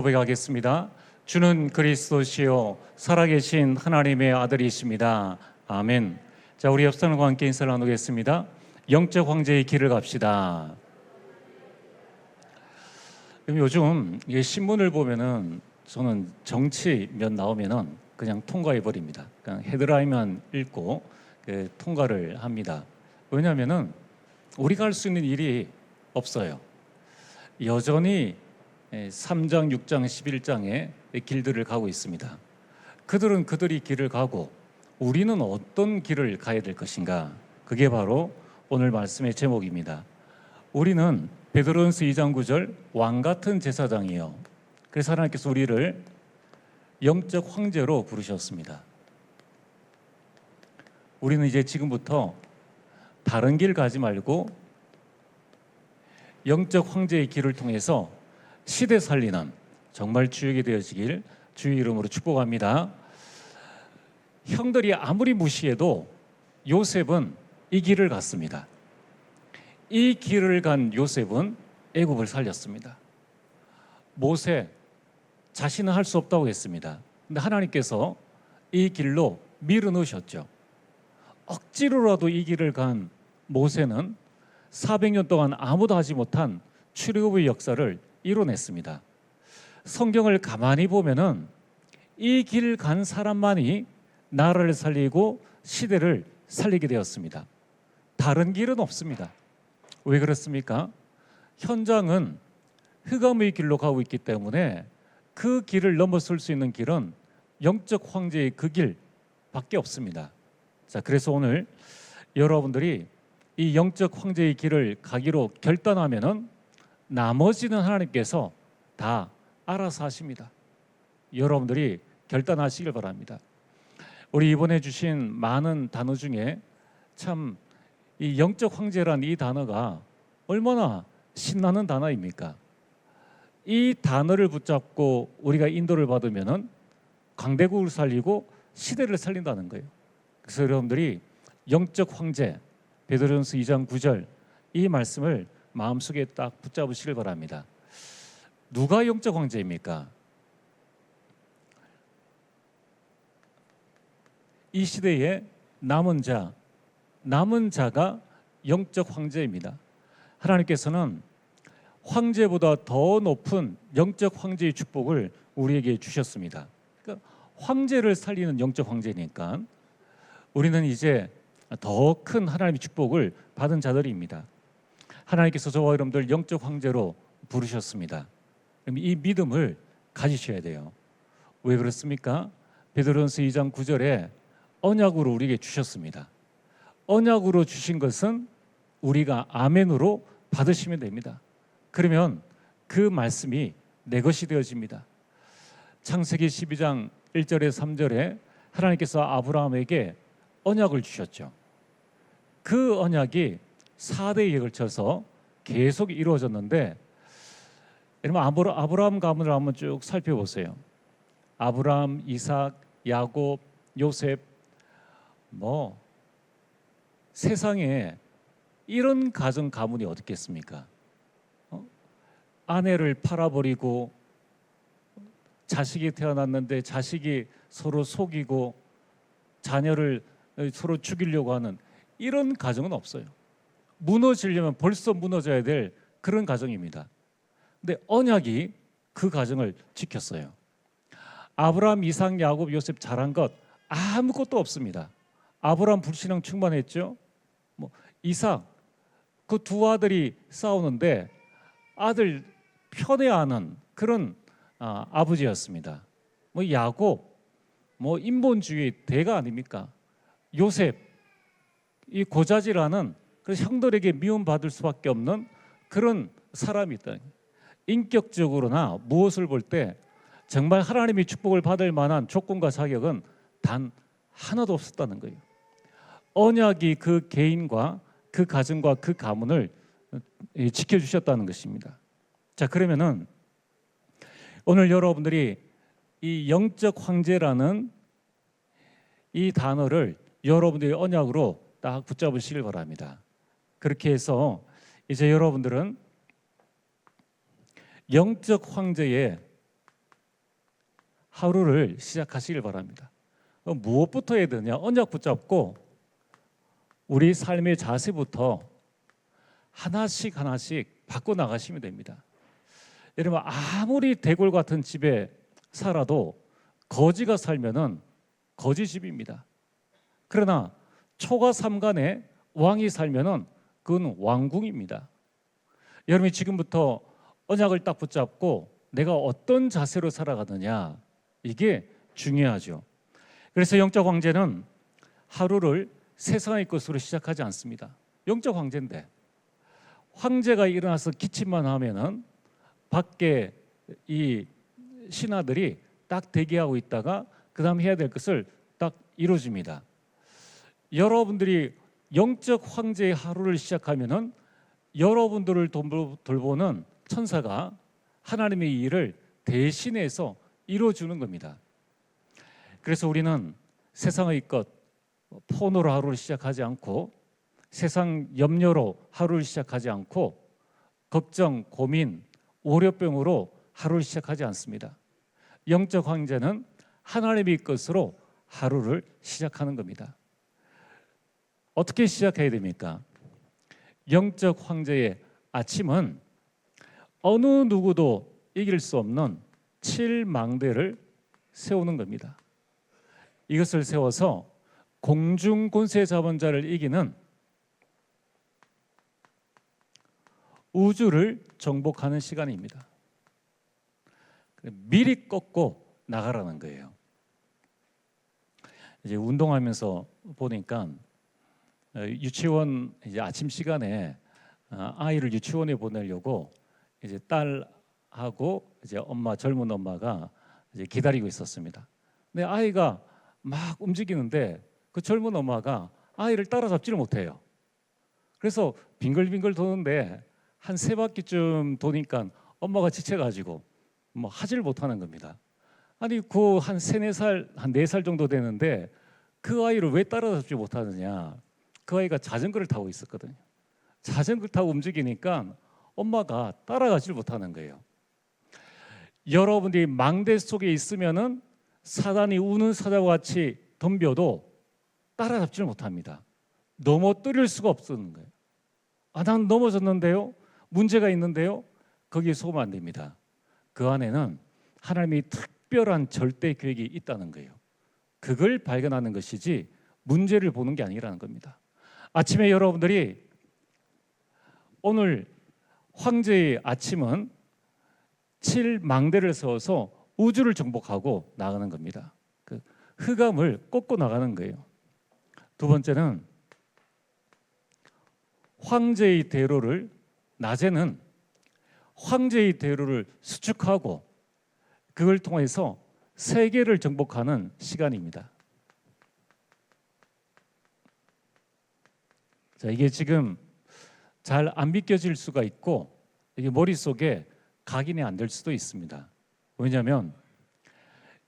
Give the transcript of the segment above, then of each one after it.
고백하겠습니다. 주는 그리스도시요 살아계신 하나님의 아들이십니다. 아멘. 자, 우리 옆 사람과 함께 인사를 나누겠습니다. 영적 황제의 길을 갑시다. 요즘 신문을 보면은 저는 정치 면 나오면은 그냥 통과해 버립니다. 그냥 헤드라인만 읽고 통과를 합니다. 왜냐하면은 우리가 할 수 있는 일이 없어요. 여전히 3장, 6장, 11장의 길들을 가고 있습니다. 그들은 그들이 길을 가고 우리는 어떤 길을 가야 될 것인가? 그게 바로 오늘 말씀의 제목입니다. 우리는 베드로전서 2장 9절 왕 같은 제사장이요. 그래서 하나님께서 우리를 영적 황제로 부르셨습니다. 우리는 이제 지금부터 다른 길 가지 말고 영적 황제의 길을 통해서 시대 살리는 정말 주역이 되어지길 주의 이름으로 축복합니다. 형들이 아무리 무시해도 요셉은 이 길을 갔습니다. 이 길을 간 요셉은 애굽을 살렸습니다. 모세 자신은 할 수 없다고 했습니다. 근데 하나님께서 이 길로 밀어넣으셨죠. 억지로라도 이 길을 간 모세는 400년 동안 아무도 하지 못한 출애굽의 역사를 이뤄냈습니다. 성경을 가만히 보면은 이 길 간 사람만이 나라를 살리고 시대를 살리게 되었습니다. 다른 길은 없습니다. 왜 그렇습니까? 현장은 흑암의 길로 가고 있기 때문에 그 길을 넘어설 수 있는 길은 영적 황제의 그 길밖에 없습니다. 자, 그래서 오늘 여러분들이 이 영적 황제의 길을 가기로 결단하면은 나머지는 하나님께서 다 알아서 하십니다. 여러분들이 결단하시길 바랍니다. 우리 이번에 주신 많은 단어 중에 참 이 영적 황제란 이 단어가 얼마나 신나는 단어입니까? 이 단어를 붙잡고 우리가 인도를 받으면은 강대국을 살리고 시대를 살린다는 거예요. 그래서 여러분들이 영적 황제 베드로전서 2장 9절 이 말씀을 마음속에 딱 붙잡으시길 바랍니다. 누가 영적 황제입니까? 이 시대에 남은 자가 영적 황제입니다. 하나님께서는 황제보다 더 높은 영적 황제의 축복을 우리에게 주셨습니다. 그러니까 황제를 살리는 영적 황제니까 우리는 이제 더 큰 하나님의 축복을 받은 자들입니다. 하나님께서 저와 여러분들 영적 황제로 부르셨습니다. 이 믿음을 가지셔야 돼요. 왜 그렇습니까? 베드로전서 2장 9절에 언약으로 우리에게 주셨습니다. 언약으로 주신 것은 우리가 아멘으로 받으시면 됩니다. 그러면 그 말씀이 내 것이 되어집니다. 창세기 12장 1절에 3절에 하나님께서 아브라함에게 언약을 주셨죠. 그 언약이 4대에 걸쳐서 계속 이루어졌는데 여러분 아브라함 가문을 한번 쭉 살펴보세요. 아브라함, 이삭, 야곱, 요셉 세상에 이런 가정 가문이 어디 있겠습니까? 아내를 팔아버리고 자식이 태어났는데 자식이 서로 속이고 자녀를 서로 죽이려고 하는 이런 가정은 없어요. 무너지려면 벌써 무너져야 될 그런 가정입니다. 근데 언약이 그 가정을 지켰어요. 아브라함, 이삭, 야곱, 요셉 잘한 것 아무것도 없습니다. 아브라함 불신앙 충만했죠. 이삭 그 두 아들이 싸우는데 아들 편애하는 그런 아버지였습니다. 야곱 인본주의 대가 아닙니까? 요셉 이 고자질하는 그 형들에게 미움받을 수밖에 없는 그런 사람이 있다. 인격적으로나 무엇을 볼 때 정말 하나님의 축복을 받을 만한 조건과 자격은 단 하나도 없었다는 거예요. 언약이 그 개인과 그 가정과 그 가문을 지켜주셨다는 것입니다. 자, 그러면은 오늘 여러분들이 이 영적 황제라는 이 단어를 여러분들의 언약으로 딱 붙잡으시길 바랍니다. 그렇게 해서 이제 여러분들은 영적 황제의 하루를 시작하시길 바랍니다. 무엇부터 해야 되냐? 언약 붙잡고 우리 삶의 자세부터 하나씩 하나씩 바꿔 나가시면 됩니다. 여러분, 아무리 대골 같은 집에 살아도 거지가 살면은 거지 집입니다. 그러나 초가 삼간에 왕이 살면은 그건 왕궁입니다. 여러분이 지금부터 언약을 딱 붙잡고 내가 어떤 자세로 살아가느냐, 이게 중요하죠. 그래서 영적 황제는 하루를 세상의 것으로 시작하지 않습니다. 영적 황제인데 황제가 일어나서 기침만 하면은 밖에 이 신하들이 딱 대기하고 있다가 그 다음 해야 될 것을 딱 이루어줍니다. 여러분들이 영적 황제의 하루를 시작하면은 여러분들을 돌보는 천사가 하나님의 일을 대신해서 이루어주는 겁니다. 그래서 우리는 세상의 것, 폰으로 하루를 시작하지 않고 세상 염려로 하루를 시작하지 않고 걱정, 고민, 월요병으로 하루를 시작하지 않습니다. 영적 황제는 하나님의 것으로 하루를 시작하는 겁니다. 어떻게 시작해야 됩니까? 영적 황제의 아침은 어느 누구도 이길 수 없는 7망대를 세우는 겁니다. 이것을 세워서 공중 권세 잡은 자를 이기는 우주를 정복하는 시간입니다. 미리 꺾고 나가라는 거예요. 이제 운동하면서 보니까 유치원 이제 아침 시간에 아이를 유치원에 보내려고 이제 딸하고 이제 엄마, 젊은 엄마가 이제 기다리고 있었습니다. 근데 아이가 막 움직이는데 그 젊은 엄마가 아이를 따라잡지를 못해요. 그래서 빙글빙글 도는데 한 3바퀴쯤 도니까 엄마가 지쳐가지고 뭐 하질 못하는 겁니다. 아니 그 한 3-4살, 한 4살 정도 되는데 그 아이를 왜 따라잡지 못하느냐? 그 아이가 자전거를 타고 있었거든요. 자전거를 타고 움직이니까 엄마가 따라가질 못하는 거예요. 여러분들이 망대 속에 있으면은 사단이 우는 사자와 같이 덤벼도 따라잡지를 못합니다. 넘어뜨릴 수가 없는 거예요. 난 넘어졌는데요. 문제가 있는데요. 거기에 속으면 안 됩니다. 그 안에는 하나님의 특별한 절대 계획이 있다는 거예요. 그걸 발견하는 것이지 문제를 보는 게 아니라는 겁니다. 아침에 여러분들이 오늘 황제의 아침은 7망대를 세워서 우주를 정복하고 나가는 겁니다. 그 흑암을 꺾고 나가는 거예요. 두 번째는 황제의 대로를 낮에는 황제의 대로를 수축하고 그걸 통해서 세계를 정복하는 시간입니다. 자, 이게 지금 잘 안 믿겨질 수가 있고 이게 머릿속에 각인이 안 될 수도 있습니다. 왜냐하면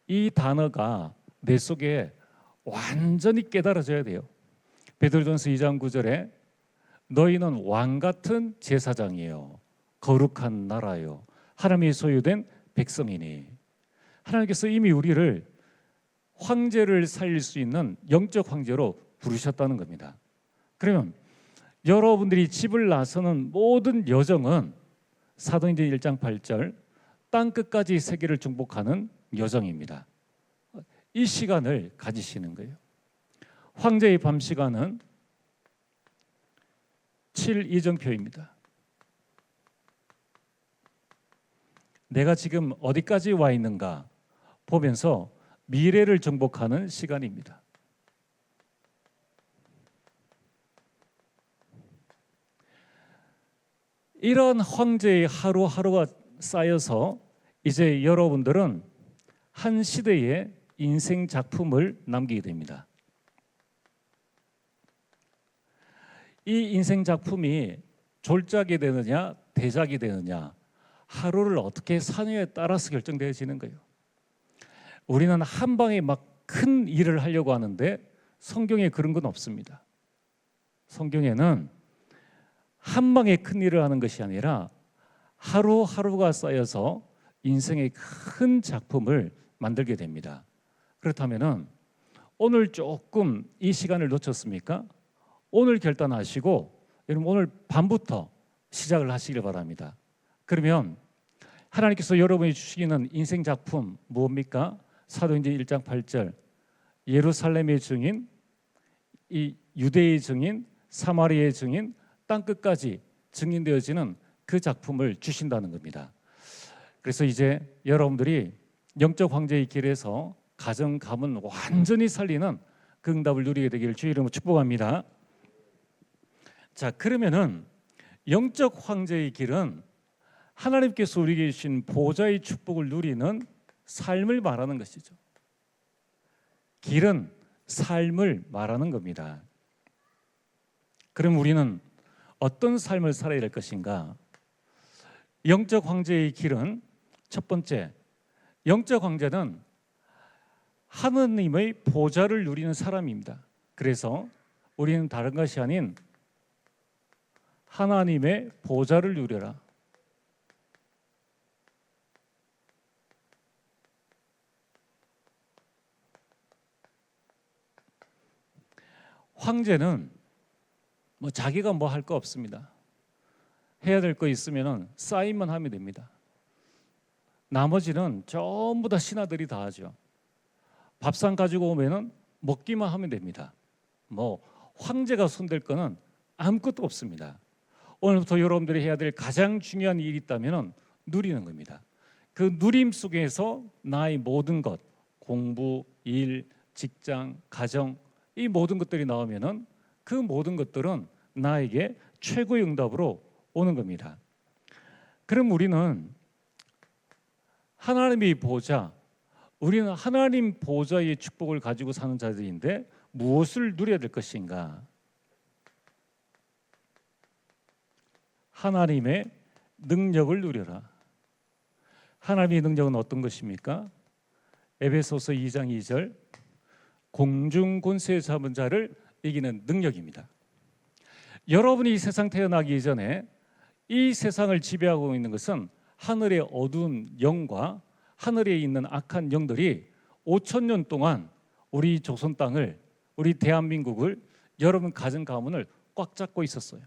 이 단어가 내 속에 완전히 깨달아져야 돼요. 베드로전서 2장 9절에 너희는 왕 같은 제사장이에요. 거룩한 나라요. 하나님의 소유된 백성이니. 하나님께서 이미 우리를 황제를 살릴 수 있는 영적 황제로 부르셨다는 겁니다. 그러면 여러분들이 집을 나서는 모든 여정은 사도행전 1장 8절 땅 끝까지 세계를 정복하는 여정입니다. 이 시간을 가지시는 거예요. 황제의 밤 시간은 7이정표입니다. 내가 지금 어디까지 와 있는가 보면서 미래를 정복하는 시간입니다. 이런 황제의 하루하루가 쌓여서 이제 여러분들은 한 시대의 인생 작품을 남기게 됩니다. 이 인생 작품이 졸작이 되느냐 대작이 되느냐 하루를 어떻게 사느냐에 따라서 결정되어지는 거예요. 우리는 한 방에 막 큰 일을 하려고 하는데 성경에 그런 건 없습니다. 성경에는 한 방에 큰 일을 하는 것이 아니라 하루하루가 쌓여서 인생의 큰 작품을 만들게 됩니다. 그렇다면은 오늘 조금 이 시간을 놓쳤습니까? 오늘 결단하시고 여러분 오늘 밤부터 시작을 하시길 바랍니다. 그러면 하나님께서 여러분이 주시는 인생 작품 무엇입니까? 사도행전 1장 8절 예루살렘의 증인, 이 유대의 증인, 사마리아의 증인, 땅 끝까지 증인되어지는 그 작품을 주신다는 겁니다. 그래서 이제 여러분들이 영적 황제의 길에서 가정 가문 완전히 살리는 그 응답을 누리게 되기를 주의 이름으로 축복합니다. 자, 그러면은 영적 황제의 길은 하나님께서 우리에게 주신 보좌의 축복을 누리는 삶을 말하는 것이죠. 길은 삶을 말하는 겁니다. 그럼 우리는 어떤 삶을 살아야 될 것인가? 영적 황제의 길은 첫 번째, 영적 황제는 하느님의 보좌를 누리는 사람입니다. 그래서 우리는 다른 것이 아닌 하나님의 보좌를 누려라. 황제는 뭐 자기가 뭐 할 거 없습니다. 해야 될 거 있으면 사인만 하면 됩니다. 나머지는 전부 다 신하들이 다 하죠. 밥상 가지고 오면은 먹기만 하면 됩니다. 뭐 황제가 손댈 거는 아무것도 없습니다. 오늘부터 여러분들이 해야 될 가장 중요한 일이 있다면 누리는 겁니다. 그 누림 속에서 나의 모든 것, 공부, 일, 직장, 가정 이 모든 것들이 나오면은 그 모든 것들은 나에게 최고의 응답으로 오는 겁니다. 그럼 우리는 하나님의 보좌, 우리는 하나님 보좌의 축복을 가지고 사는 자들인데 무엇을 누려야 될 것인가? 하나님의 능력을 누려라. 하나님의 능력은 어떤 것입니까? 에베소서 2장 2절 공중 권세 잡은 자를 이기는 능력입니다. 여러분이 이 세상 태어나기 이전에 이 세상을 지배하고 있는 것은 하늘의 어두운 영과 하늘에 있는 악한 영들이 5,000년 동안 우리 조선 땅을, 우리 대한민국을, 여러분 가정 가문을 꽉 잡고 있었어요.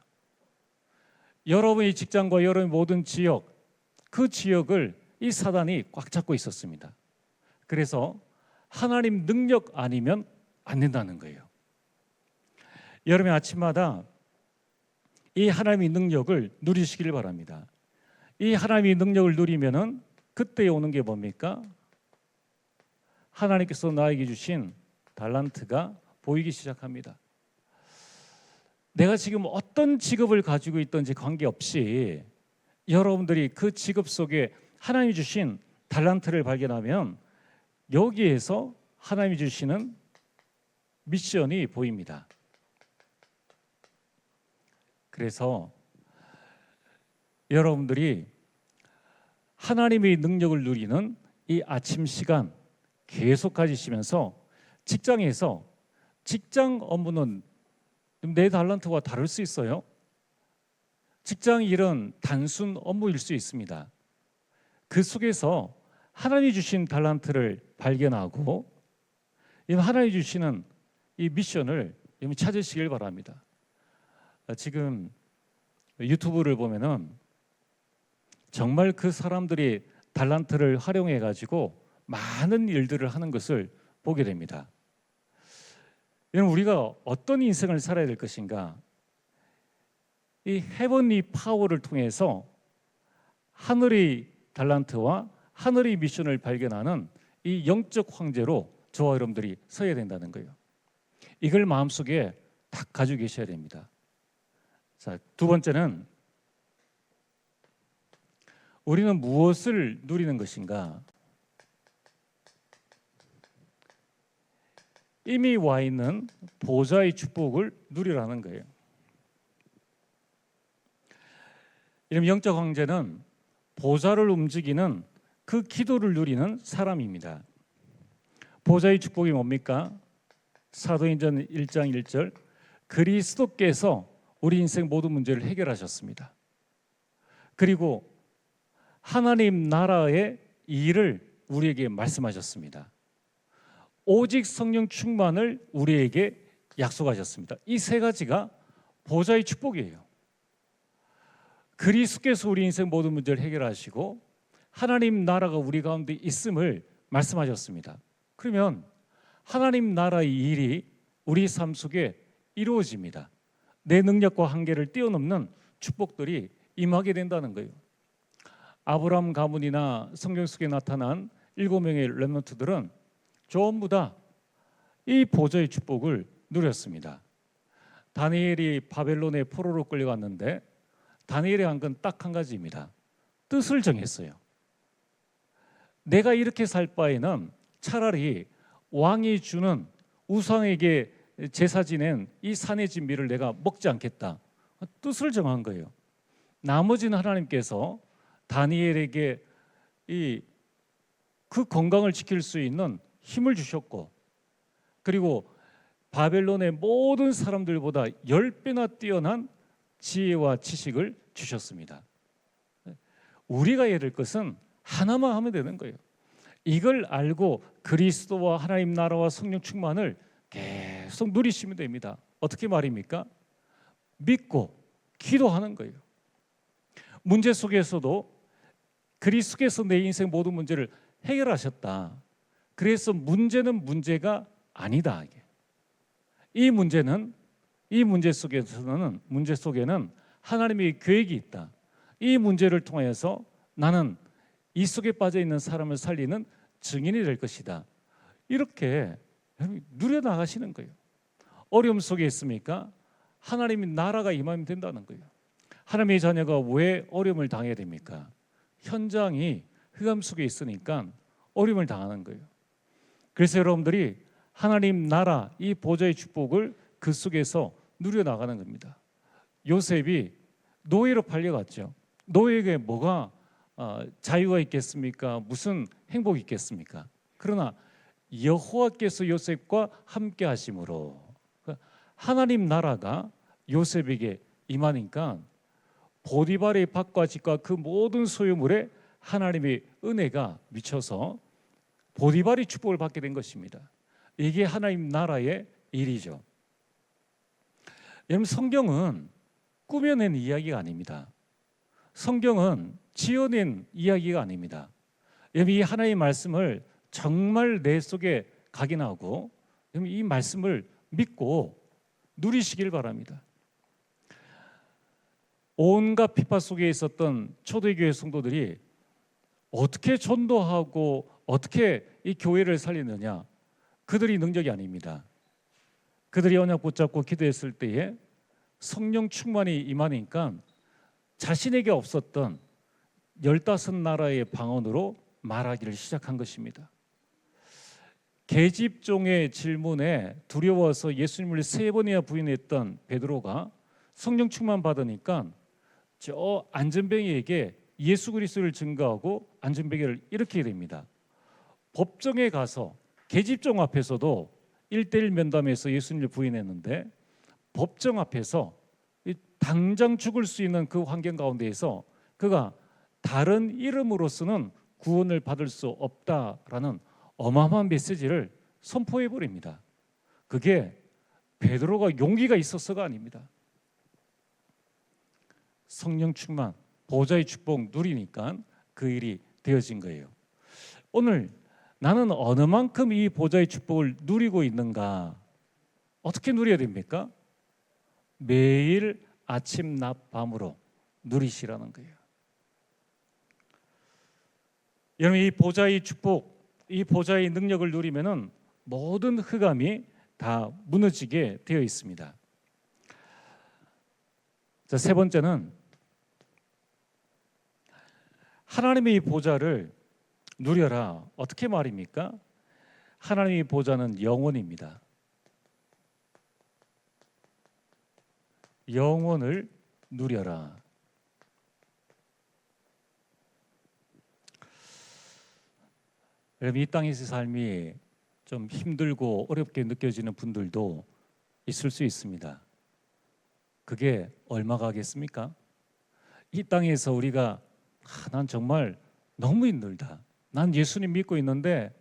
여러분의 직장과 여러분의 모든 지역, 그 지역을 이 사단이 꽉 잡고 있었습니다. 그래서 하나님 능력 아니면 안 된다는 거예요. 여러분 아침마다 이 하나님의 능력을 누리시길 바랍니다. 이 하나님의 능력을 누리면은 그때 오는 게 뭡니까? 하나님께서 나에게 주신 달란트가 보이기 시작합니다. 내가 지금 어떤 직업을 가지고 있든지 관계없이 여러분들이 그 직업 속에 하나님이 주신 달란트를 발견하면 여기에서 하나님이 주시는 미션이 보입니다. 그래서 여러분들이 하나님의 능력을 누리는 이 아침 시간 계속 가지시면서 직장에서 직장 업무는 내 달란트와 다를 수 있어요. 직장 일은 단순 업무일 수 있습니다. 그 속에서 하나님이 주신 달란트를 발견하고 하나님이 주시는 이 미션을 찾으시길 바랍니다. 지금 유튜브를 보면은 정말 그 사람들이 달란트를 활용해 가지고 많은 일들을 하는 것을 보게 됩니다. 우리가 어떤 인생을 살아야 될 것인가? 이 헤븐리 파워를 통해서 하늘의 달란트와 하늘의 미션을 발견하는 이 영적 황제로 저와 여러분들이 서야 된다는 거예요. 이걸 마음속에 딱 가지고 계셔야 됩니다. 자, 두 번째는 우리는 무엇을 누리는 것인가? 이미 와 있는 보좌의 축복을 누리라는 거예요. 이런 영적 황제는 보좌를 움직이는 그 기도를 누리는 사람입니다. 보좌의 축복이 뭡니까? 사도행전 1장 1절 그리스도께서 우리 인생 모든 문제를 해결하셨습니다. 그리고 하나님 나라의 일을 우리에게 말씀하셨습니다. 오직 성령 충만을 우리에게 약속하셨습니다. 이 세 가지가 보좌의 축복이에요. 그리스도께서 우리 인생 모든 문제를 해결하시고 하나님 나라가 우리 가운데 있음을 말씀하셨습니다. 그러면 하나님 나라의 일이 우리 삶 속에 이루어집니다. 내 능력과 한계를 뛰어넘는 축복들이 임하게 된다는 거예요. 아브라함 가문이나 성경 속에 나타난 7명의 렘넌트들은 전부 다 이 보좌의 축복을 누렸습니다. 다니엘이 바벨론의 포로로 끌려갔는데 다니엘이 한 건 딱 한 가지입니다. 뜻을 정했어요. 내가 이렇게 살 바에는 차라리 왕이 주는 우상에게 제사 지낸 이 산의 진미를 내가 먹지 않겠다. 뜻을 정한 거예요. 나머지는 하나님께서 다니엘에게 그 건강을 지킬 수 있는 힘을 주셨고, 그리고 바벨론의 모든 사람들보다 10배나 뛰어난 지혜와 지식을 주셨습니다. 우리가 해야 될 것은 하나만 하면 되는 거예요. 이걸 알고 그리스도와 하나님 나라와 성령 충만을 계속 누리시면 됩니다. 어떻게 말입니까? 믿고 기도하는 거예요. 문제 속에서도 그리스도께서 내 인생 모든 문제를 해결하셨다. 그래서 문제는 문제가 아니다. 이 문제 속에는 하나님의 계획이 있다. 이 문제를 통해서 나는 이 속에 빠져 있는 사람을 살리는 증인이 될 것이다. 이렇게 누려 나가시는 거예요. 어려움 속에 있습니까? 하나님의 나라가 임하면 된다는 거예요. 하나님의 자녀가 왜 어려움을 당해야 됩니까? 현장이 흑암 속에 있으니까 어려움을 당하는 거예요. 그래서 여러분들이 하나님 나라 이 보좌의 축복을 그 속에서 누려 나가는 겁니다. 요셉이 노예로 팔려갔죠. 노예에게 뭐가 자유가 있겠습니까? 무슨 행복이 있겠습니까? 그러나 여호와께서 요셉과 함께 하심으로 하나님 나라가 요셉에게 임하니까 보디발의 밭과 집과 그 모든 소유물에 하나님의 은혜가 미쳐서 보디발이 축복을 받게 된 것입니다. 이게 하나님 나라의 일이죠. 여러분, 성경은 꾸며낸 이야기가 아닙니다. 성경은 지어낸 이야기가 아닙니다. 여러분, 이 하나님의 말씀을 정말 내 속에 각인하고 여러분, 이 말씀을 믿고 누리시길 바랍니다. 온갖 비파 속에 있었던 초대교회 성도들이 어떻게 전도하고 어떻게 이 교회를 살리느냐, 그들이 능력이 아닙니다. 그들이 언약 붙잡고 기도했을 때에 성령 충만이 임하니까 자신에게 없었던 15나라의 방언으로 말하기를 시작한 것입니다. 계집종의 질문에 두려워서 예수님을 3번이나 부인했던 베드로가 성령 충만 받으니까 저 안전뱅이에게 예수 그리스도를 증거하고 안전뱅이를 일으키게 됩니다. 법정에 가서 계집종 앞에서도 1:1 면담에서 예수님을 부인했는데 법정 앞에서 당장 죽을 수 있는 그 환경 가운데에서 그가 다른 이름으로서는 구원을 받을 수 없다라는 어마어마한 메시지를 선포해 버립니다. 그게 베드로가 용기가 있어서가 아닙니다. 성령 충만, 보좌의 축복 누리니까 그 일이 되어진 거예요. 오늘 나는 어느 만큼 이 보좌의 축복을 누리고 있는가? 어떻게 누려야 됩니까? 매일 아침 낮 밤으로 누리시라는 거예요. 여러분, 이 보좌의 축복, 이 보좌의 능력을 누리면은 모든 흑암이 다 무너지게 되어 있습니다. 자, 세 번째는 하나님의 보좌를 누려라. 어떻게 말입니까? 하나님의 보좌는 영원입니다. 영원을 누려라. 여러분, 이 땅에서 삶이 좀 힘들고 어렵게 느껴지는 분들도 있을 수 있습니다. 그게 얼마가 하겠습니까? 이 땅에서 우리가 난 정말 너무 힘들다, 난 예수님 믿고 있는데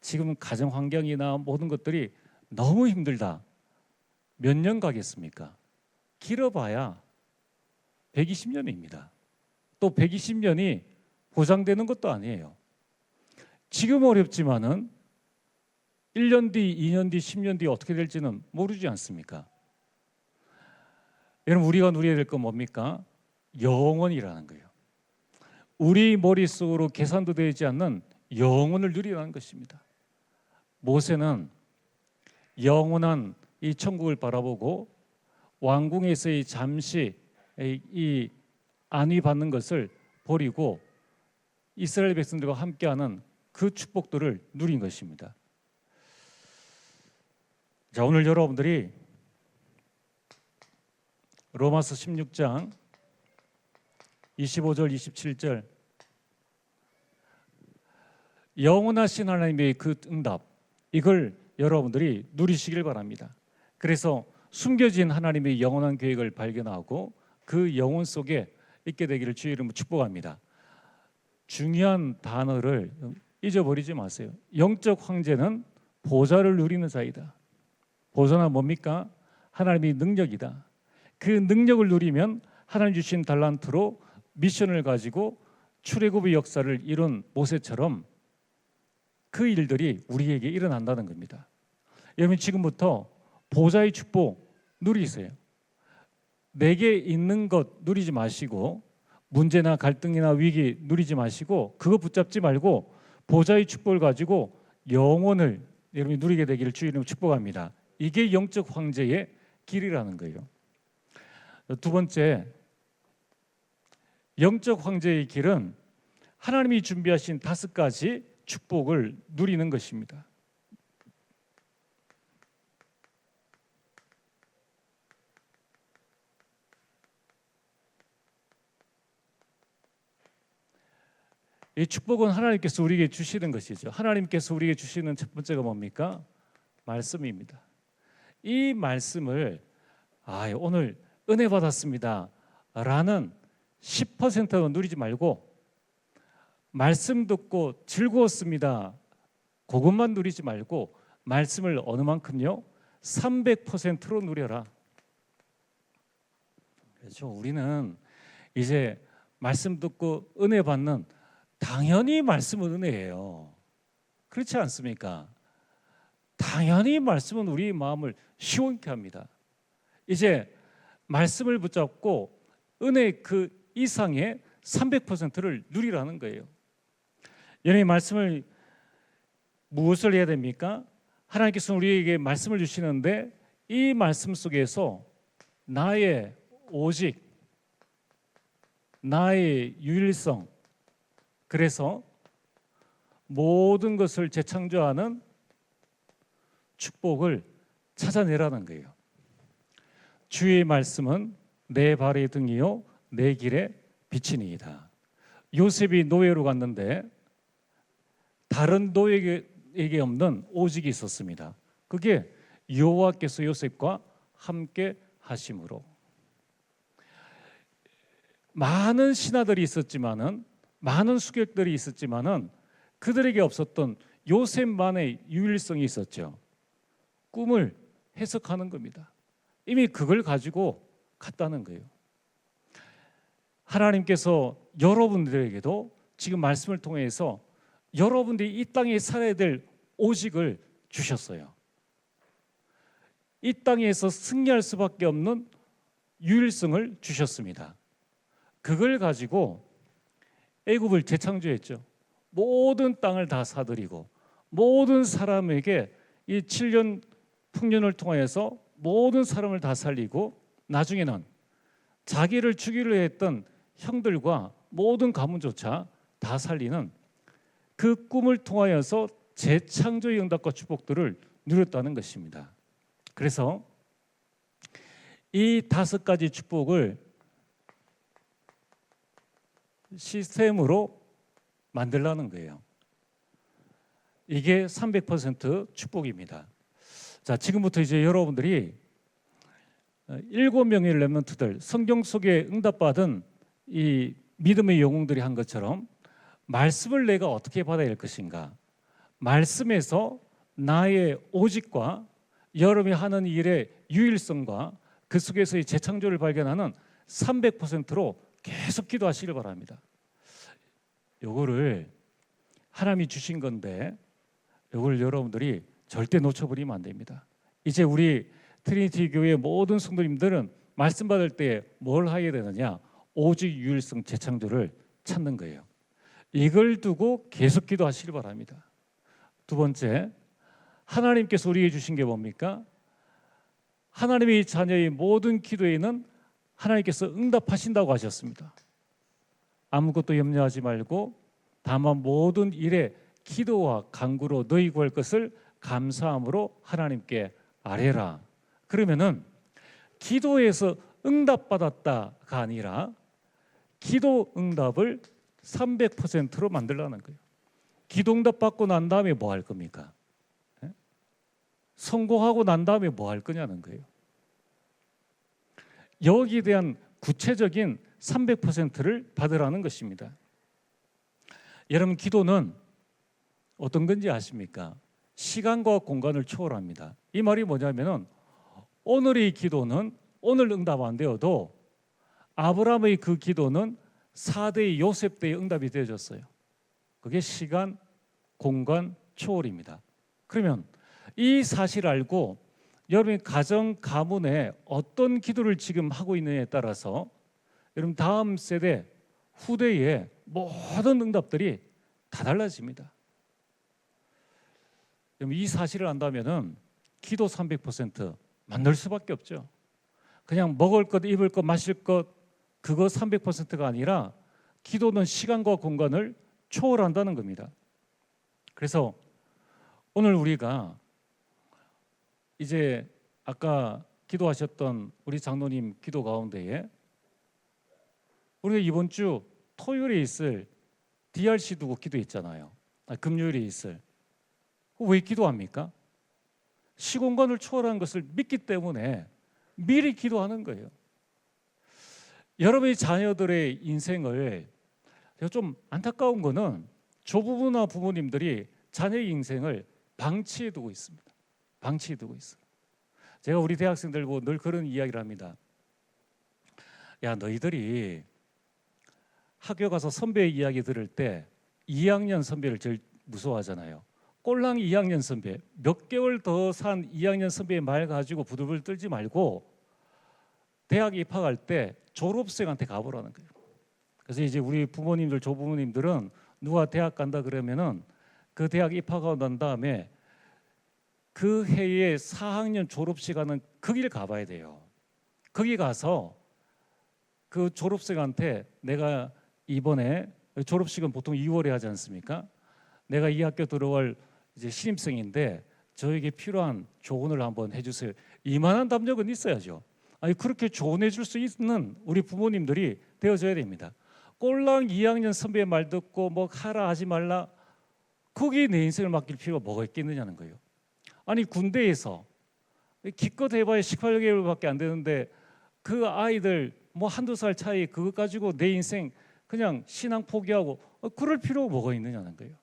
지금 가정 환경이나 모든 것들이 너무 힘들다. 몇 년 가겠습니까? 길어봐야 120년입니다. 또 120년이 보장되는 것도 아니에요. 지금 어렵지만은 1년 뒤, 2년 뒤, 10년 뒤 어떻게 될지는 모르지 않습니까? 여러분, 우리가 누려야 될 건 뭡니까? 영원이라는 거예요. 우리 머릿속으로 계산도 되지 않는 영원을 누리라는 것입니다. 모세는 영원한 이 천국을 바라보고 왕궁에서의 잠시 이 안위 받는 것을 버리고 이스라엘 백성들과 함께하는 그 축복들을 누린 것입니다. 자, 오늘 여러분들이 로마서 16장 25절 27절 영원하신 하나님의 그 응답, 이걸 여러분들이 누리시길 바랍니다. 그래서 숨겨진 하나님의 영원한 계획을 발견하고 그 영혼 속에 있게 되기를 주의 이름으로 축복합니다. 중요한 단어를 잊어버리지 마세요. 영적 황제는 보좌를 누리는 자이다. 보좌는 뭡니까? 하나님의 능력이다. 그 능력을 누리면 하나님 주신 달란트로 미션을 가지고 출애굽의 역사를 이룬 모세처럼 그 일들이 우리에게 일어난다는 겁니다. 여러분, 지금부터 보좌의 축복 누리세요. 내게 있는 것 누리지 마시고, 문제나 갈등이나 위기 누리지 마시고, 그거 붙잡지 말고 보좌의 축복을 가지고 영혼을 여러분이 누리게 되기를 주의 이름으로 축복합니다. 이게 영적 황제의 길이라는 거예요. 두 번째, 영적 황제의 길은 하나님이 준비하신 5가지 축복을 누리는 것입니다. 이 축복은 하나님께서 우리에게 주시는 것이죠. 하나님께서 우리에게 주시는 첫 번째가 뭡니까? 말씀입니다. 이 말씀을 오늘 은혜 받았습니다 라는 10%도 누리지 말고, 말씀 듣고 즐거웠습니다 그것만 누리지 말고 말씀을 어느 만큼요? 300%로 누려라. 그렇죠. 우리는 이제 말씀 듣고 은혜 받는, 당연히 말씀은 은혜예요. 그렇지 않습니까? 당연히 말씀은 우리 마음을 시원케 합니다. 이제 말씀을 붙잡고 은혜 그 이상의 300%를 누리라는 거예요. 여러분이 말씀을 무엇을 해야 됩니까? 하나님께서 우리에게 말씀을 주시는데 이 말씀 속에서 나의 오직, 나의 유일성, 그래서 모든 것을 재창조하는 축복을 찾아내라는 거예요. 주의 말씀은 내 발의 등이요 내 길의 빛이니이다. 요셉이 노예로 갔는데 다른 노예에게 없는 오직이 있었습니다. 그게 여호와께서 요셉과 함께 하심으로. 많은 신하들이 있었지만은, 많은 수객들이 있었지만은 그들에게 없었던 요셉만의 유일성이 있었죠. 꿈을 해석하는 겁니다. 이미 그걸 가지고 갔다는 거예요. 하나님께서 여러분들에게도 지금 말씀을 통해서 여러분들이 이 땅에 살아야 될 오직을 주셨어요. 이 땅에서 승리할 수밖에 없는 유일성을 주셨습니다. 그걸 가지고 애굽을 재창조했죠. 모든 땅을 다 사들이고 모든 사람에게 이 7년 풍년을 통하여서 모든 사람을 다 살리고, 나중에는 자기를 죽이려 했던 형들과 모든 가문조차 다 살리는 그 꿈을 통하여서 재창조의 응답과 축복들을 누렸다는 것입니다. 그래서 이 5가지 축복을 시스템으로 만들라는 거예요. 이게 300% 축복입니다. 자, 지금부터 이제 여러분들이 7명의 렘넌트들, 성경 속에 응답받은 이 믿음의 영웅들이 한 것처럼 말씀을 내가 어떻게 받아야 할 것인가? 말씀에서 나의 오직과 여러분이 하는 일의 유일성과 그 속에서의 재창조를 발견하는 300%로 계속 기도하시길 바랍니다. 요거를 하나님이 주신 건데 요걸 여러분들이 절대 놓쳐버리면 안 됩니다. 이제 우리 트리니티 교회 모든 성도님들은 말씀 받을 때 뭘 하게 되느냐? 오직 유일성 재창조를 찾는 거예요. 이걸 두고 계속 기도하시길 바랍니다. 두 번째, 하나님께서 우리에게 주신 게 뭡니까? 하나님의 자녀의 모든 기도에는 하나님께서 응답하신다고 하셨습니다. 아무것도 염려하지 말고 다만 모든 일에 기도와 간구로 너희 구할 것을 감사함으로 하나님께 아뢰라. 그러면은 기도에서 응답받았다가 아니라 기도 응답을 300%로 만들라는 거예요. 기도 응답 받고 난 다음에 뭐 할 겁니까? 성공하고 난 다음에 뭐 할 거냐는 거예요. 여기에 대한 구체적인 300%를 받으라는 것입니다. 여러분, 기도는 어떤 건지 아십니까? 시간과 공간을 초월합니다. 이 말이 뭐냐면은 오늘의 기도는 오늘 응답 안 되어도 아브라함의 그 기도는 4대의 요셉 때의 응답이 되어졌어요. 그게 시간, 공간, 초월입니다. 그러면 이 사실을 알고 여러분이 가정, 가문에 어떤 기도를 지금 하고 있느냐에 따라서 여러분 다음 세대, 후대의 모든 응답들이 다 달라집니다. 여러분 이 사실을 안다면은 기도 300% 만들 수밖에 없죠. 그냥 먹을 것, 입을 것, 마실 것 그거 300%가 아니라 기도는 시간과 공간을 초월한다는 겁니다. 그래서 오늘 우리가 이제 아까 기도하셨던 우리 장로님 기도 가운데에 우리가 이번 주 토요일에 있을 DRC 두고 기도했잖아요. 금요일에 있을. 왜 기도합니까? 시공간을 초월한 것을 믿기 때문에 미리 기도하는 거예요. 여러분의 자녀들의 인생을 좀 안타까운 거는 조부모나 부모님들이 자녀의 인생을 방치해 두고 있습니다. 방치해 두고 있어요. 제가 우리 대학생들 보고 늘 그런 이야기를 합니다. 야, 너희들이 학교 가서 선배의 이야기 들을 때 2학년 선배를 제일 무서워하잖아요. 꼴랑 2학년 선배, 몇 개월 더 산 2학년 선배의 말 가지고 부들부들 떨지 말고 대학 입학할 때 졸업생한테 가보라는 거예요. 그래서 이제 우리 부모님들, 조부모님들은 누가 대학 간다 그러면은 그 대학 입학하고 난 다음에 그 해에 4학년 졸업식 하는 그 길 가봐야 돼요. 거기 가서 그 졸업생한테 내가 이번에 졸업식은 보통 2월에 하지 않습니까? 내가 이 학교 들어갈 이제 신입생인데 저에게 필요한 조언을 한번 해주세요. 이만한 담력은 있어야죠. 아니 그렇게 조언해 줄 수 있는 우리 부모님들이 되어줘야 됩니다. 꼴랑 2학년 선배의 말 듣고 뭐 하라 하지 말라 거기에 내 인생을 맡길 필요가 뭐가 있겠느냐는 거예요. 아니 군대에서 기껏 해봐야 18개월밖에 안 되는데 그 아이들 뭐 한두 살 차이 그것 가지고 내 인생 그냥 신앙 포기하고 그럴 필요가 뭐가 있느냐는 거예요.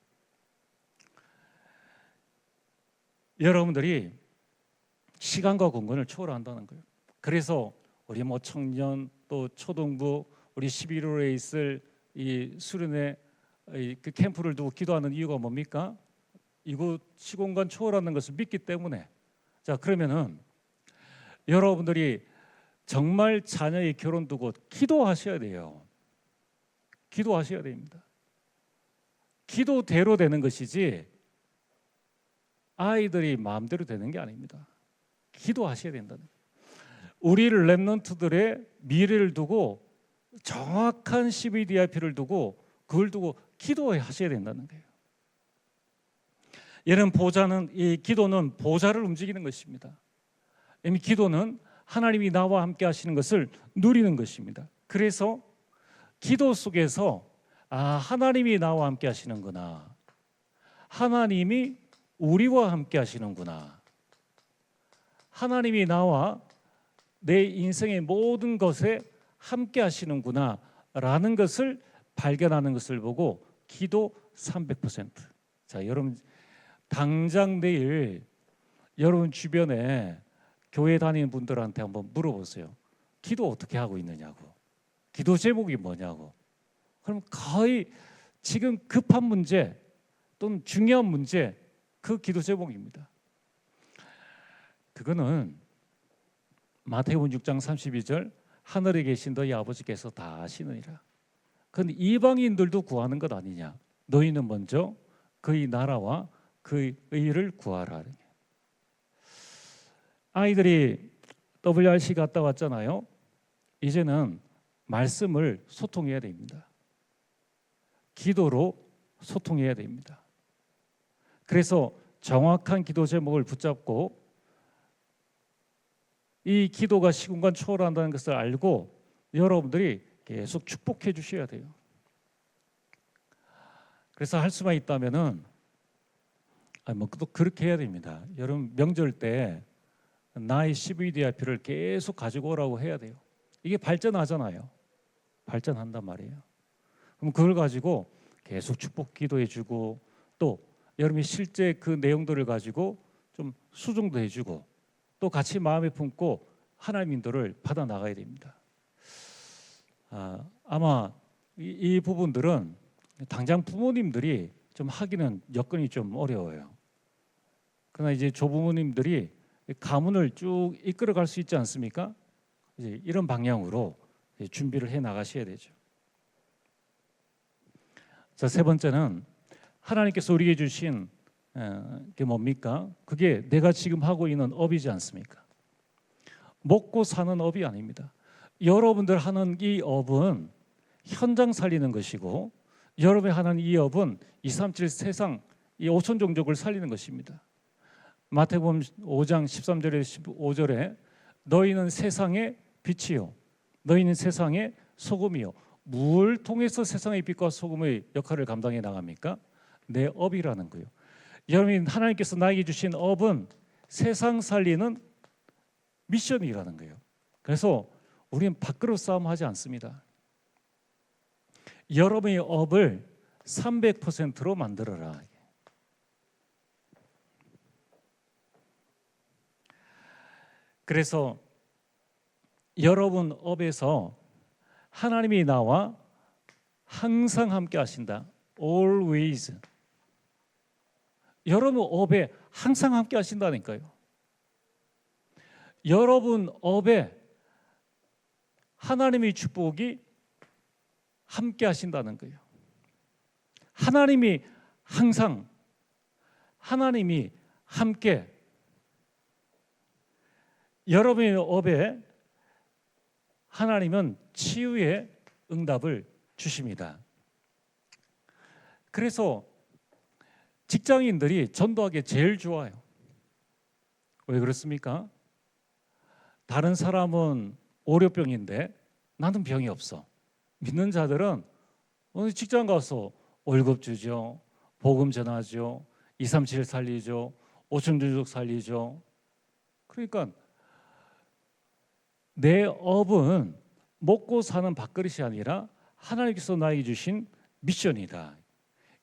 여러분들이 시간과 공간을 초월한다는 거예요. 그래서 우리 뭐 청년 또 초등부 우리 11월에 있을 이 수련회 그 캠프를 두고 기도하는 이유가 뭡니까? 이곳 시공간 초월하는 것을 믿기 때문에. 자, 그러면은 여러분들이 정말 자녀의 결혼 두고 기도하셔야 돼요. 기도하셔야 됩니다. 기도대로 되는 것이지 아이들이 마음대로 되는 게 아닙니다. 기도하셔야 된다는 거예요. 우리 렘넌트들의 미래를 두고 정확한 CBDIP를 두고 그걸 두고 기도하셔야 된다는 거예요. 얘는 보좌는 이 기도는 보좌를 움직이는 것입니다. 이미 기도는 하나님이 나와 함께 하시는 것을 누리는 것입니다. 그래서 기도 속에서 하나님이 나와 함께 하시는구나. 하나님이 우리와 함께 하시는구나. 하나님이 나와 내 인생의 모든 것에 함께 하시는구나 라는 것을 발견하는 것을 보고 기도 300%. 자, 여러분 당장 내일 여러분 주변에 교회 다니는 분들한테 한번 물어보세요. 기도 어떻게 하고 있느냐고. 기도 제목이 뭐냐고. 그럼 거의 지금 급한 문제 또는 중요한 문제 그 기도 제목입니다. 그거는 마태복음 6장 32절 하늘에 계신 너희 아버지께서 다 아시느니라. 그런데 이방인들도 구하는 것 아니냐. 너희는 먼저 그의 나라와 그의 의를 구하라. 아이들이 WRC 갔다 왔잖아요. 이제는 말씀을 소통해야 됩니다. 기도로 소통해야 됩니다. 그래서 정확한 기도 제목을 붙잡고 이 기도가 시공간 초월한다는 것을 알고 여러분들이 계속 축복해 주셔야 돼요. 그래서 할 수만 있다면은 또 그렇게 해야 됩니다. 여러분 명절 때 나의 CVDIP를 계속 가지고 오라고 해야 돼요. 이게 발전하잖아요. 발전한단 말이에요. 그럼 그걸 가지고 계속 축복 기도해 주고 또 여러분이 실제 그 내용들을 가지고 좀 수정도 해주고 또 같이 마음에 품고 하나님 인도를 받아 나가야 됩니다. 아마 이 부분들은 당장 부모님들이 좀 하기는 여건이 좀 어려워요. 그러나 이제 조부모님들이 가문을 쭉 이끌어갈 수 있지 않습니까? 이제 이런 방향으로 준비를 해 나가셔야 되죠. 자, 세 번째는 하나님께서 우리에게 주신 게 뭡니까? 그게 내가 지금 하고 있는 업이지 않습니까? 먹고 사는 업이 아닙니다. 여러분들 하는 이 업은 현장 살리는 것이고 여러분이 하는 이 업은 237 세상 이 5천 종족을 살리는 것입니다. 마태복음 5장 13절에 15절에 너희는 세상의 빛이요 너희는 세상의 소금이요. 뭘 통해서 세상의 빛과 소금의 역할을 감당해 나갑니까? 내 업이라는 거예요. 여러분 하나님께서 나에게 주신 업은 세상 살리는 미션이라는 거예요. 그래서 우리는 밥그릇 싸움하지 않습니다. 여러분의 업을 300%로 만들어라. 그래서 여러분 업에서 하나님이 나와 항상 함께 하신다. Always. 여러분 업에 항상 함께 하신다니까요. 여러분 업에 하나님의 축복이 함께 하신다는 거예요. 하나님이 항상 하나님이 함께 여러분의 업에 하나님은 치유의 응답을 주십니다. 그래서 직장인들이 전도하기 제일 좋아요. 왜 그렇습니까? 다른 사람은 오료병인데 나는 병이 없어. 믿는 자들은 직장 가서 월급 주죠. 복음 전하죠. 237 살리죠. 5천 종족 살리죠. 그러니까 내 업은 먹고 사는 밥그릇이 아니라 하나님께서 나에게 주신 미션이다.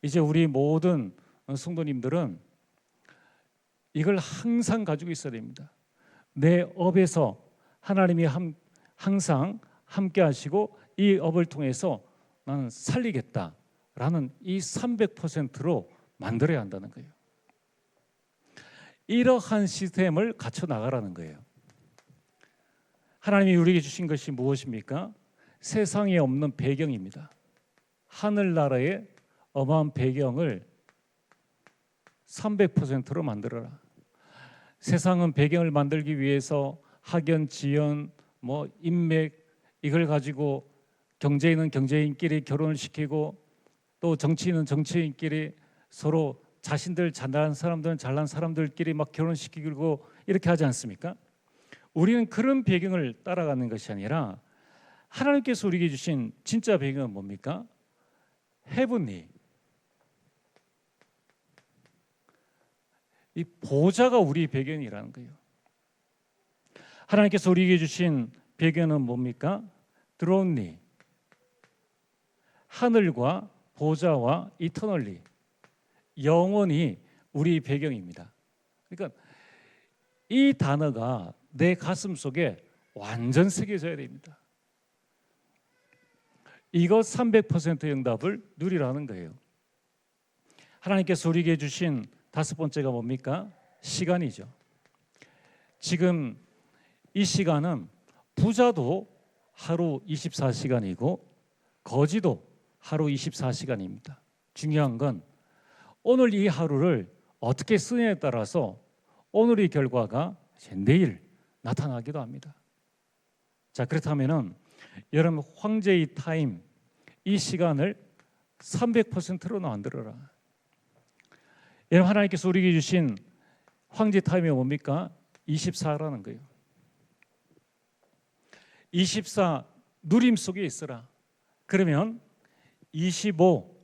이제 우리 모든 성도님들은 이걸 항상 가지고 있어야 됩니다. 내 업에서 하나님이 항상 함께 하시고 이 업을 통해서 나는 살리겠다라는 이 300%로 만들어야 한다는 거예요. 이러한 시스템을 갖춰 나가라는 거예요. 하나님이 우리에게 주신 것이 무엇입니까? 세상에 없는 배경입니다. 하늘나라의 어마어마한 배경을 300%로 만들어라. 세상은 배경을 만들기 위해서 학연, 지연, 인맥 이걸 가지고 경제인은 경제인끼리 결혼을 시키고 또 정치인은 정치인끼리 서로 자신들 잘난 사람들은 잘난 사람들끼리 막 결혼시키고 이렇게 하지 않습니까? 우리는 그런 배경을 따라가는 것이 아니라 하나님께서 우리에게 주신 진짜 배경은 뭡니까? 헤븐리. 이 보좌가 우리 배경이라는 거예요. 하나님께서 우리에게 주신 배경은 뭡니까? 드론리. 하늘과 보좌와 이터널리, 영원히 우리 배경입니다. 그러니까 이 단어가 내 가슴 속에 완전 새겨져야 됩니다. 이것 300% 응답을 누리라는 거예요. 하나님께서 우리에게 주신 다섯 번째가 뭡니까? 시간이죠. 지금 이 시간은 부자도 하루 24시간이고 거지도 하루 24시간입니다. 중요한 건 오늘 이 하루를 어떻게 쓰느냐에 따라서 오늘의 결과가 내일 나타나기도 합니다. 자, 그렇다면은 여러분 황제의 타임, 이 시간을 300%로 만들어라. 여러분 하나님께서 우리에게 주신 황제 타임이 뭡니까? 24라는 거예요. 24 누림 속에 있어라. 그러면 25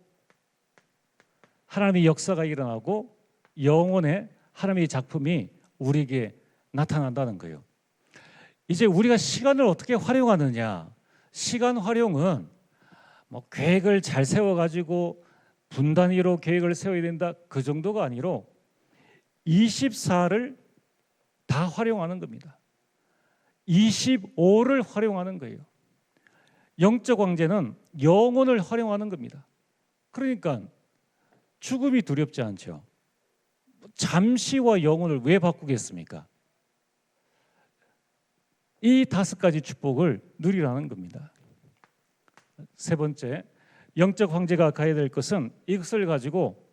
하나님의 역사가 일어나고 영혼의 하나님의 작품이 우리에게 나타난다는 거예요. 이제 우리가 시간을 어떻게 활용하느냐? 시간 활용은 뭐 계획을 잘 세워가지고 분 단위로 계획을 세워야 된다 그 정도가 아니로 24를 다 활용하는 겁니다. 25를 활용하는 거예요. 영적 황제는 영혼을 활용하는 겁니다. 그러니까 죽음이 두렵지 않죠. 잠시와 영혼을 왜 바꾸겠습니까? 이 다섯 가지 축복을 누리라는 겁니다. 세 번째, 영적 황제가 가야 될 것은 이것을 가지고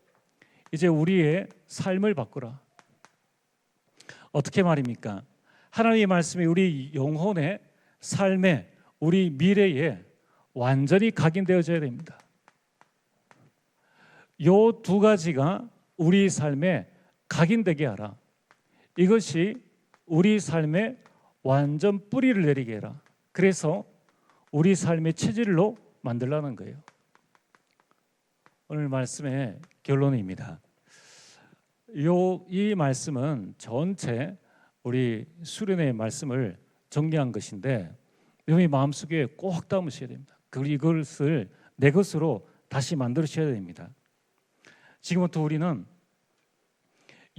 이제 우리의 삶을 바꾸라. 어떻게 말입니까? 하나님의 말씀이 우리 영혼의 삶에 우리 미래에 완전히 각인되어져야 됩니다. 요 두 가지가 우리 삶에 각인되게 하라. 이것이 우리 삶에 완전 뿌리를 내리게 해라. 그래서 우리 삶의 체질로 만들라는 거예요. 오늘 말씀의 결론입니다. 이 말씀은 전체 우리 수련의 말씀을 정리한 것인데 여러분이 마음속에 꼭 담으셔야 됩니다. 그리고 이것을 내 것으로 다시 만들으셔야 됩니다. 지금부터 우리는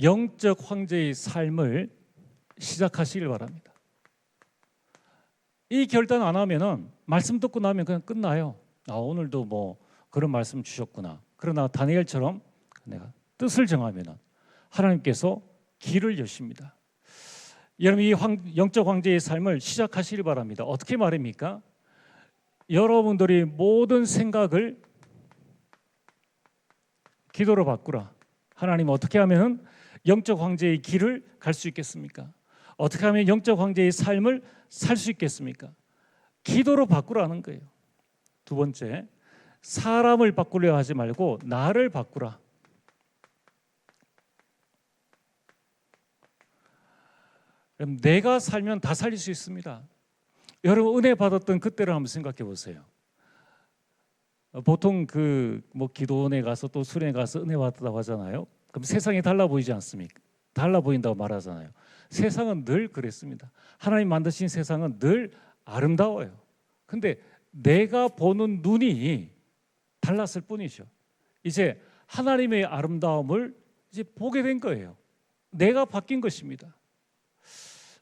영적 황제의 삶을 시작하시길 바랍니다. 이 결단 안 하면은 말씀 듣고 나면 그냥 끝나요. 오늘도 뭐 그런 말씀 주셨구나. 그러나 다니엘처럼 내가 뜻을 정하면은 하나님께서 길을 여십니다. 여러분 이 영적 황제의 삶을 시작하시길 바랍니다. 어떻게 말입니까? 여러분들이 모든 생각을 기도로 바꾸라. 하나님 어떻게 하면 영적 황제의 길을 갈 수 있겠습니까? 어떻게 하면 영적 황제의 삶을 살 수 있겠습니까? 기도로 바꾸라는 거예요. 두 번째, 사람을 바꾸려 하지 말고 나를 바꾸라. 내가 살면 다 살릴 수 있습니다. 여러분 은혜 받았던 그때를 한번 생각해 보세요. 보통 뭐 기도원에 가서 또 수련회 가서 은혜 받았다고 하잖아요. 그럼 세상이 달라 보이지 않습니까? 달라 보인다고 말하잖아요. 세상은 늘 그랬습니다. 하나님 만드신 세상은 늘 아름다워요. 근데 내가 보는 눈이 달랐을 뿐이죠. 이제 하나님의 아름다움을 이제 보게 된 거예요. 내가 바뀐 것입니다.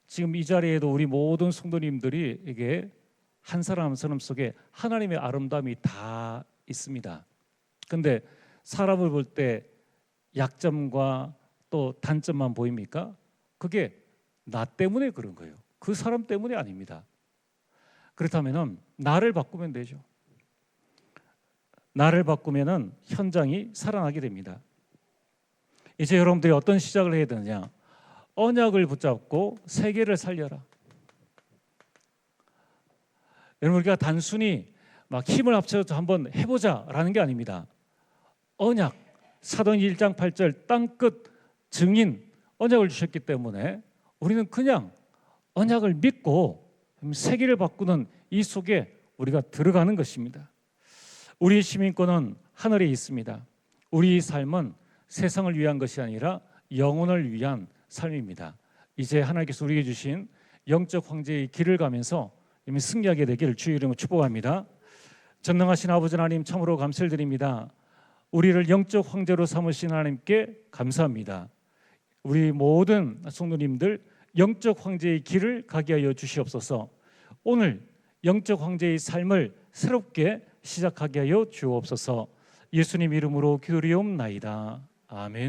지금 이 자리에도 우리 모든 성도님들이 이게 한 사람 한 사람 속에 하나님의 아름다움이 다 있습니다. 근데 사람을 볼 때 약점과 또 단점만 보입니까? 그게 나 때문에 그런 거예요. 그 사람 때문이 아닙니다. 그렇다면은 나를 바꾸면 되죠. 나를 바꾸면은 현장이 살아나게 됩니다. 이제 여러분들이 어떤 시작을 해야 되느냐? 언약을 붙잡고 세계를 살려라. 여러분 우리가 단순히 막 힘을 합쳐서 한번 해보자라는 게 아닙니다. 언약, 사도행 1장 8절 땅끝 증인 언약을 주셨기 때문에 우리는 그냥 언약을 믿고 세계를 바꾸는 이 속에 우리가 들어가는 것입니다. 우리의 시민권은 하늘에 있습니다. 우리 삶은 세상을 위한 것이 아니라 영혼을 위한 삶입니다. 이제 하나님께서 우리에게 주신 영적 황제의 길을 가면서 이미 승리하게 되기를 주의 이름으로 축복합니다. 전능하신 아버지 하나님, 참으로 감사를 드립니다. 우리를 영적 황제로 삼으신 하나님께 감사합니다. 우리 모든 성도님들 영적 황제의 길을 가게 하여 주시옵소서. 오늘 영적 황제의 삶을 새롭게 시작하게 하여 주옵소서. 예수님 이름으로 기도리옵나이다. 아멘.